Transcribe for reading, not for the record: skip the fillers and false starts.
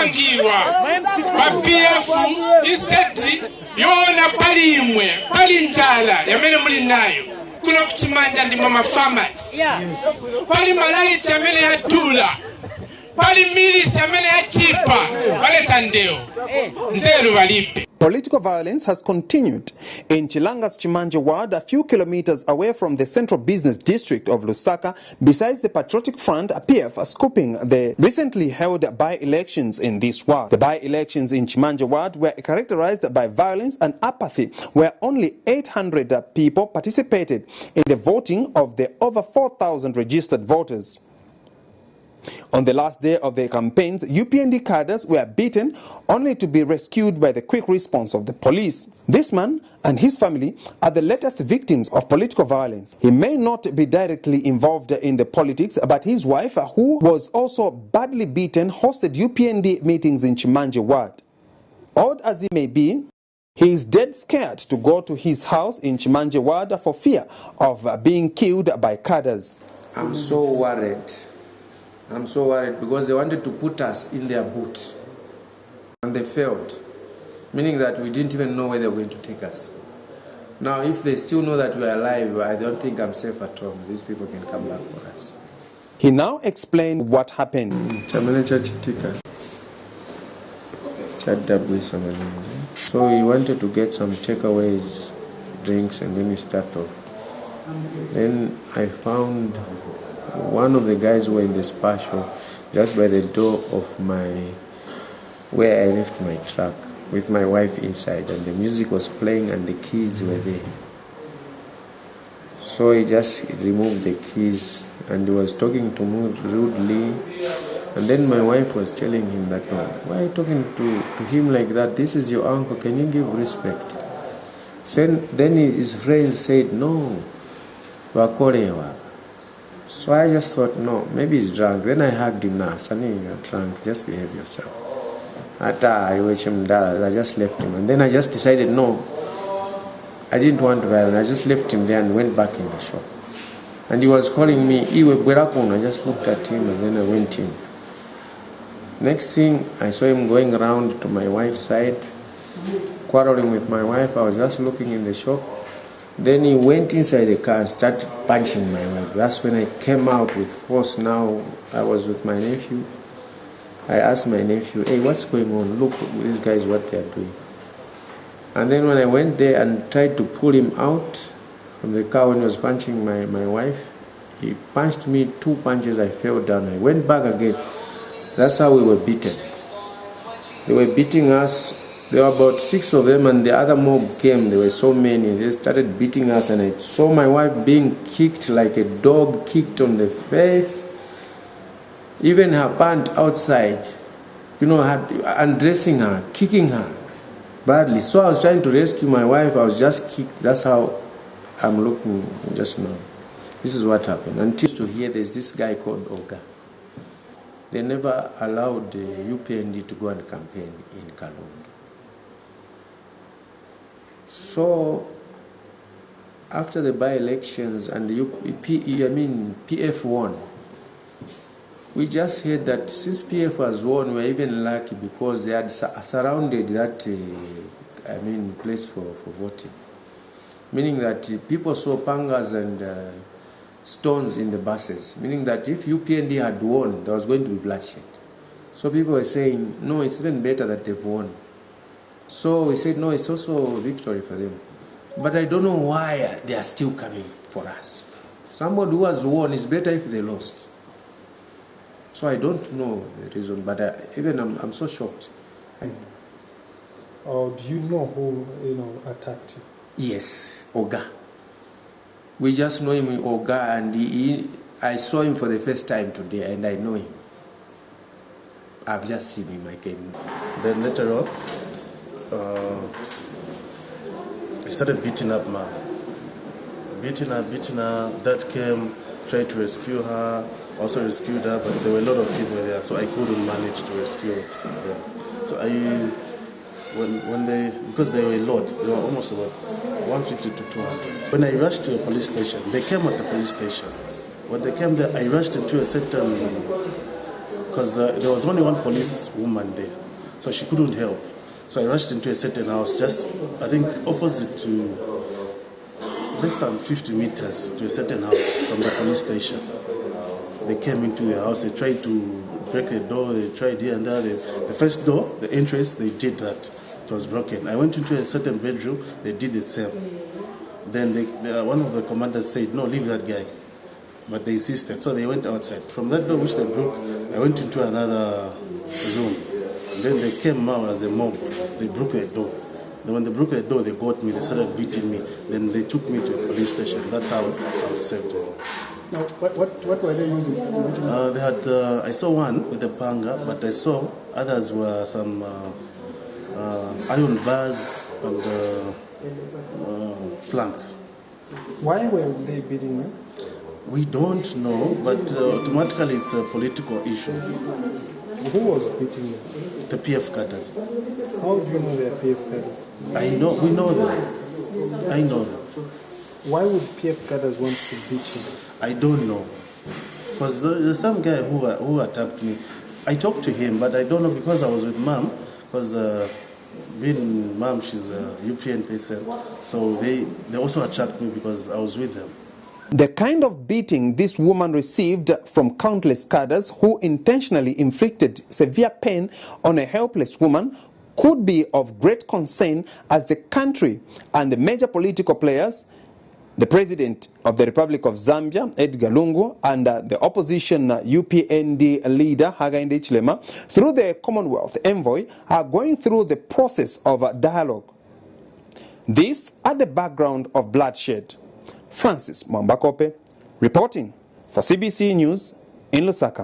pangirwa ba PF instead yona pali njala yamene muli nayo kuno kuchimanja ndi mama farmers pali malaiti yamene yatula pali milisi yamene yachipa baleta ndeo nzeru balipe. Political violence has continued in Chilanga's Chimanje ward, a few kilometers away from the central business district of Lusaka, besides the Patriotic Front, PF, scooping the recently held by-elections in this ward. The by-elections in Chimanje ward were characterized by violence and apathy, where only 800 people participated in the voting of the over 4,000 registered voters. On the last day of the campaigns, UPND cadres were beaten only to be rescued by the quick response of the police. This man and his family are the latest victims of political violence. He may not be directly involved in the politics, but his wife, who was also badly beaten, hosted UPND meetings in Chimanje ward. Odd as he may be, he is dead scared to go to his house in Chimanje ward for fear of being killed by cadres. I'm so worried. I'm so worried because they wanted to put us in their boot and they failed, meaning that we didn't even know where they were going to take us. Now, if they still know that we are alive, I don't think I'm safe at home. These people can come back for us. He now explained what happened. So he wanted to get some takeaways, drinks, and then we start off. Then I found one of the guys who were in the spa shop just by the door of where I left my truck with my wife inside, and the music was playing and the keys were there. So he just removed the keys and he was talking to me rudely, and then my wife was telling him that, no, why are you talking to him like that? This is your uncle, can you give respect? Then his friends said, no, wakolewa. So I just thought, no, maybe he's drunk. Then I hugged him. Nah, Sonny, you're drunk. Just behave yourself. I just left him. And then I just decided, no, I didn't want violence. I just left him there and went back in the shop. And he was calling me, Iwe Bwerakun. I just looked at him and then I went in. Next thing, I saw him going around to my wife's side, quarreling with my wife. I was just looking in the shop. Then he went inside the car and started punching my wife. That's when I came out with force. Now I was with my nephew. I asked my nephew, hey, what's going on? Look, these guys, what they are doing. And then when I went there and tried to pull him out from the car when he was punching my wife, he punched me 2 punches. I fell down. I went back again. That's how we were beaten. They were beating us. There were about 6 of them, and the other mob came. There were so many. They started beating us, and I saw my wife being kicked like a dog, kicked on the face. Even her pant outside, undressing her, kicking her badly. So I was trying to rescue my wife. I was just kicked. That's how I'm looking just now. This is what happened. Until to hear there's this guy called Oga. They never allowed the UPND to go and campaign in Kalundu. So, after the by-elections and the PF won, we just heard that since PF has won, we were even lucky because they had surrounded that place for voting. Meaning that people saw pangas and stones in the buses. Meaning that if UPND had won, there was going to be bloodshed. So people were saying, no, it's even better that they've won. So we said, no, it's also a victory for them. But I don't know why they are still coming for us. Somebody who has won is better if they lost. So I don't know the reason, but I'm so shocked. Do you know who attacked you? Yes, Oga. We just know him, Oga, and I saw him for the first time today, and I know him. I've just seen him again. Then later on, he started beating up man. Beating her. That came, tried to rescue her, also rescued her, but there were a lot of people there, so I couldn't manage to rescue them. So because there were a lot, there were almost about 150 to 200. When I rushed to a police station, they came at the police station. When they came there, I rushed into a certain because there was only one police woman there, so she couldn't help. So I rushed into a certain house, just I think opposite to less than 50 meters to a certain house from the police station. They came into the house, they tried to break the door, they tried here and there. The first door, the entrance, they did that. It was broken. I went into a certain bedroom, they did the same. Then one of the commanders said, no, leave that guy. But they insisted, so they went outside. From that door which they broke, I went into another room. And then they came out as a mob. They broke the door. Then when they broke the door, they got me, they started beating me. Then they took me to a police station. That's how I was saved. Now, what were they using? They had, I saw one with a panga, but I saw others were some iron bars and planks. Why were they beating you? We don't know, but automatically it's a political issue. Who was beating you? The PF cadres. How do you know they are PF cadres? We know them. I know them. Why would PF cadres want to beat you? I don't know. Because there's some guy who attacked me. I talked to him, but I don't know because I was with Mom. Because being Mom, she's a UPN person. So they also attacked me because I was with them. The kind of beating this woman received from countless cadres who intentionally inflicted severe pain on a helpless woman could be of great concern as the country and the major political players, the President of the Republic of Zambia, Edgar Lungu, and the opposition UPND leader, Hakainde Hichilema, through the Commonwealth envoy, are going through the process of dialogue. This at the background of bloodshed. Francis Mwamba Kope, reporting for CBC News in Lusaka.